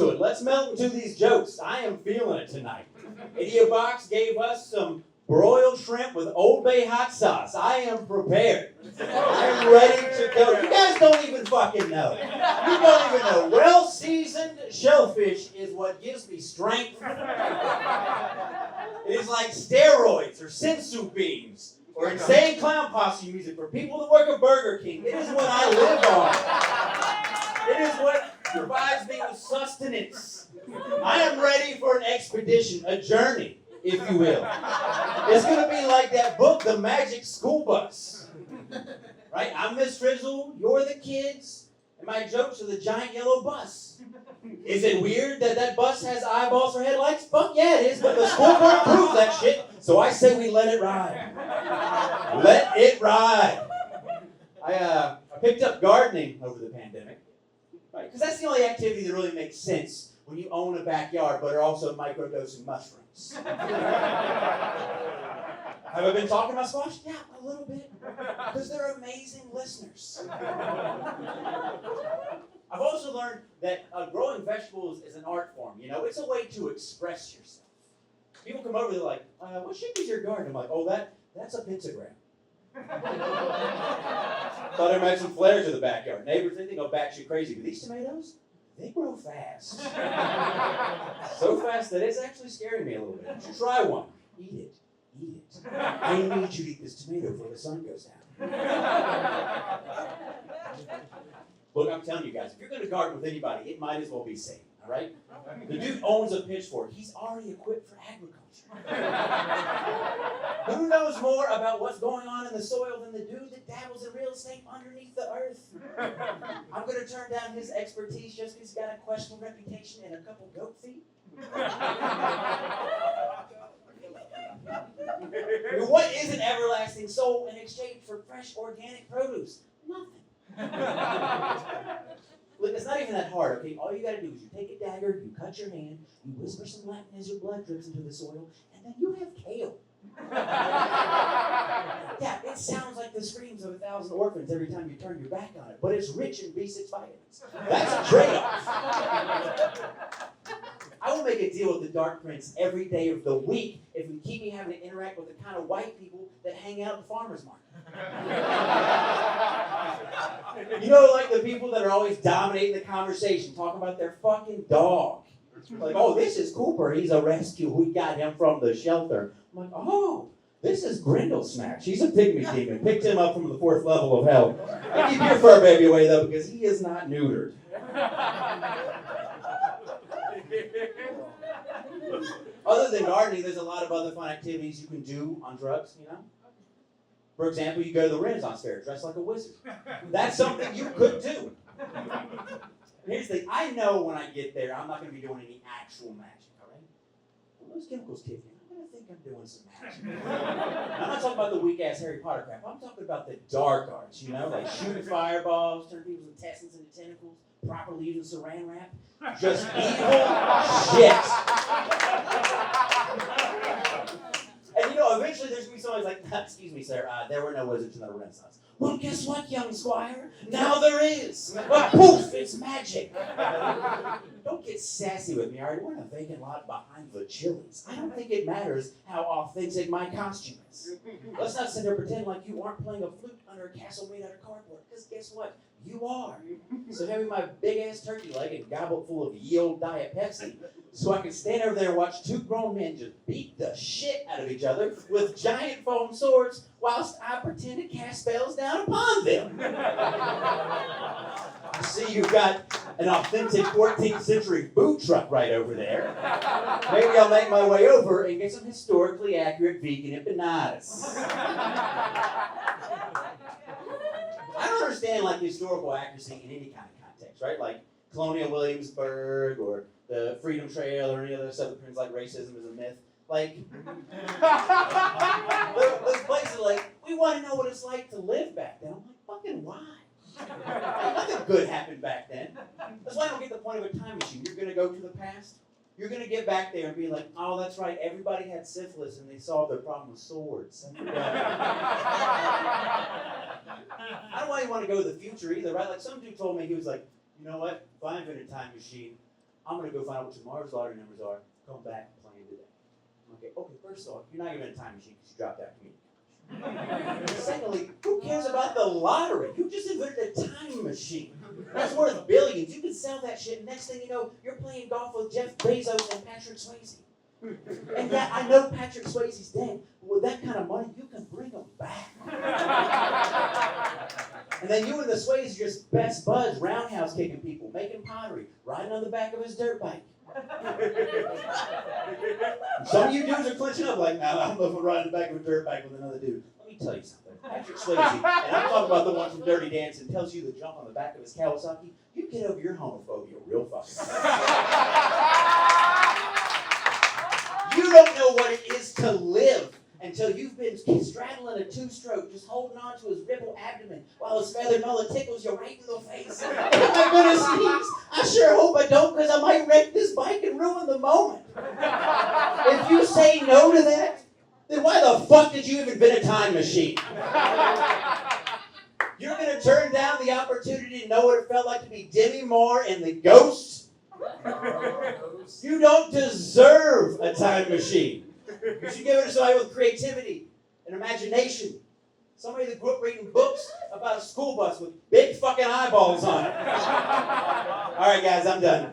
into it. Let's melt into these jokes. I am feeling it tonight. Idiot Box gave us some broiled shrimp with Old Bay hot sauce. I am prepared. I am ready to go. You guys don't even fucking know. You don't even know. Well-seasoned shellfish is what gives me strength. It is like steroids or sensu beans or insane clown posse music for people that work at Burger King. It is what I live on. It is what provides me with sustenance. I am ready for an expedition, a journey, if you will. It's going to be like that book, The Magic School Bus. Right? I'm Miss Frizzle, you're the kids, and my jokes are the giant yellow bus. Is it weird that that bus has eyeballs for headlights? Fuck yeah, it is, but the school board approves that shit, so I say we let it ride. Let it ride. I picked up gardening over the pandemic, right? Because that's the only activity that really makes sense when you own a backyard but are also microdosing mushrooms. Have I been talking about squash? Yeah, a little bit. Because they're amazing listeners. I've also learned that growing vegetables is an art form. You know, it's a way to express yourself. People come over, they're like, what shape is your garden? I'm like, oh, that's a pentagram. Thought I might have some flair to the backyard. Neighbors, they think I'll batshit crazy, but these tomatoes, they grow fast. So fast that it's actually scaring me a little bit. You should try one. Eat it. Eat it. I need you to eat this tomato before the sun goes down. Look, I'm telling you guys, if you're going to garden with anybody, it might as well be safe, all right? The dude owns a pitchfork. He's already equipped for agriculture. Who knows more about what's going on in the soil than the dude that dabbles in real estate underneath the earth? I'm going to turn down his expertise just because he's got a questionable reputation and a couple goat feet? What is an everlasting soul in exchange for fresh organic produce? Nothing. Look, it's not even that hard, okay? All you gotta do is you take a dagger, you cut your hand, you whisper some Latin as your blood drips into the soil, and then you have kale. Yeah, it sounds like the screams of 1,000 orphans every time you turn your back on it, but it's rich in B6 vitamins. That's a trade-off. I will make a deal with the Dark Prince every day of the week if you keep me having to interact with the kind of white people that hang out at the farmer's market. You know, like the people that are always dominating the conversation, talking about their fucking dog. Like, oh, this is Cooper. He's a rescue. We got him from the shelter. I'm like, oh, this is Grindel Smash. He's a pygmy demon. Picked him up from the 4th level of hell. I keep your fur baby away, though, because he is not neutered. Other than gardening, there's a lot of other fun activities you can do on drugs, you know? For example, you go to the Renaissance Fair dressed like a wizard. That's something you could do. And here's the thing, I know when I get there, I'm not going to be doing any actual magic, all right? When those chemicals kick in, I'm going to think I'm doing some magic. I'm not talking about the weak-ass Harry Potter crap. I'm talking about the dark arts, you know? Like shooting fireballs, turning people's intestines into tentacles, properly using saran wrap. Just evil shit. And you know, eventually there's going to be somebody like, excuse me, sir, there were no wizards in the Renaissance. Well, guess what, young squire? Now there is. Poof, it's magic. Don't get sassy with me, all right? We're in a vacant lot behind the Chili's. I don't think it matters how authentic my costume is. Let's not sit there and pretend like you aren't playing a flute under a castle made out of cardboard, because guess what? You are. So hand me my big-ass turkey leg and gobble it full of ye old Diet Pepsi so I can stand over there and watch two grown men just beat the shit out of each other with giant foam swords whilst I pretend to cast spells down upon them. I see you've got an authentic 14th century food truck right over there. Maybe I'll make my way over and get some historically accurate vegan empanadas. I don't understand like historical accuracy in any kind of context, right? Like Colonial Williamsburg or the Freedom Trail or any other stuff that pretends like racism is a myth. Like, those places like, we want to know what it's like to live back then. I'm like, fucking why? Nothing good happened back then. That's why I don't get the point of a time machine. You're going to go to the past. You're going to get back there and be like, oh, that's right, everybody had syphilis and they solved their problem with swords. I don't want to go to the future either, right? Like some dude told me, he was like, you know what, if I invent a time machine, I'm going to go find out what tomorrow's lottery numbers are. Come back and plan today. Okay, first off, you're not even in a time machine because you dropped out community college. Secondly, who cares about the lottery? You just invented a time machine. That's worth billions. You can sell that shit. Next thing you know, you're playing golf with Jeff Bezos and Patrick Swayze. And yeah, I know Patrick Swayze's dead, but with that kind of money, you can bring him back. And then you and the Swayze are just best buds, roundhouse kicking people, making pottery, riding on the back of his dirt bike. Some of you dudes are clinching up like, nah, I'm going to ride on the back of a dirt bike with another dude. Let me tell you something. Patrick Swayze, and I'm talking about the one from Dirty Dancing, tells you to jump on the back of his Kawasaki. You get over your homophobia real fucking fast. You don't know what it is to live until you've been straddling a two-stroke, just holding on to his ribble abdomen while his feathered mullet tickles you right in the face. Oh my goodness, I sure hope I don't, because I might wreck this bike and ruin the moment. If you say no to that, then why the fuck did you even invent a time machine? You're going to turn down the opportunity to know what it felt like to be Demi Moore in The Ghost? You don't deserve a time machine. You should give it to somebody with creativity and imagination. Somebody that grew up reading books about a school bus with big fucking eyeballs on it. All right, guys, I'm done.